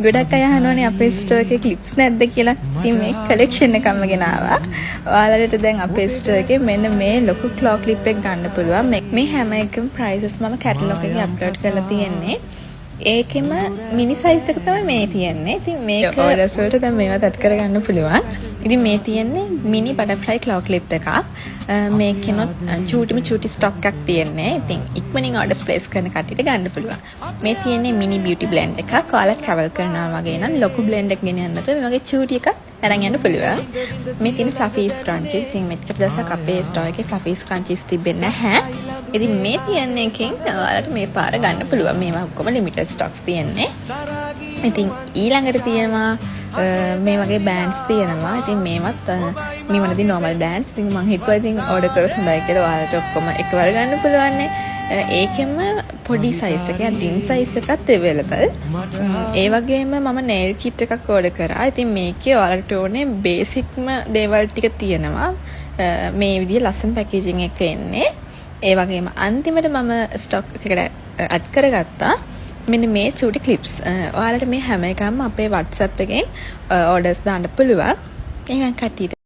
ගොඩක් අය අහනවනේ අපේ ස්ටෝර් එකේ ක්ලිප්ස් නැද්ද කියලා. ඉතින් මේ කලෙක්ෂන් එකක්ම ගෙනාවා. ඔයාලට දැන් අපේ ස්ටෝර් එකේ මෙන්න මේ ලොකු ක්ලෝ ක්ලිප් එක ගන්න පුළුවන්. මේ හැම එකම ප්‍රයිසස් මම කැටලොග් එකේ අප්ලෝඩ් කරලා තියෙන්නේ. ඒකෙම මිනි සයිස් එක තමයි මේ තියෙන්නේ. ඉතින් මේක ඕඩර්ස් වලට දැන් මේවත් ඇඩ් කරගන්න පුළුවන්. ඉතින් මේ තියෙන්නේ මිනි බටර්ෆ්ලයි ක්ලෝ ක්ලිප් එකක්. මේකෙනොත් චූටි ස්ටොක් එකක් තියෙන්නේ. ඉතින් ඉක්මනින් ඕඩර්ස් ප්ලේස් කරන කට්ටියට ගන්න පුළුවන්. මේ තියෙන්නේ මිනි බියුටි බ්ලෙන්ඩ් එකක්. ඔයාලා ට්‍රැවල් කරනවා වගේ නම් ලොකු බ්ලෙන්ඩ් එකක් ගෙන යන්නත් මේ වගේ චූටි එකක් අරන් යන්න පුළුවන්. මේ තියෙන ෆ්ලෆි ස්ක්‍රන්චිස්. ඉතින් මෙච්චර දවසක් අපේ ස්ටෝර් එකේ ෆ්ලෆි ස්ක්‍රන්චිස් තිබෙන්නේ නැහැ. ඉතින් මේ තියෙන එකෙන් ඔයාලට මේ පාර ගන්න පුළුවන්. මේවා ඔක්කොම ලිමිටඩ් ස්ටොක්ස් තියෙන්නේ. ඉතින් ඊළඟට තියෙනවා මේ වගේ බෑන්ඩ්ස් තියෙනවා. ඉතින් මේවත් නිවනදී normal බෑන්ඩ්ස්. ඉතින් මම හිතුවා ඉතින් ඕඩර් කරලා හොඳයි කියලා ඔයාලට ඔක්කොම එකවර ගන්න පුළුවන් නේ. ඒකෙම පොඩි සයිස් එකක්, ඩින් සයිස් එකක් available. ඒ වගේම මම nail kit එකක් ඕඩර් කරා. ඉතින් මේකේ ඔයාලට ඕනේ බේසික්ම දේවල් ටික තියෙනවා. මේ විදිහේ ලස්සන පැකේජින් එක එන්නේ. ඒ වගේම අන්තිමට මම ස්ටොක් එකකට ඇඩ් කරගත්තා මෙන්න මේ චූටි ක්ලිප්ස්. ඔයාලට මේ හැම එකම අපේ WhatsApp එකෙන් ඕඩර්ස් දාන්න පුළුවන්. එහෙනම් කට්ටියට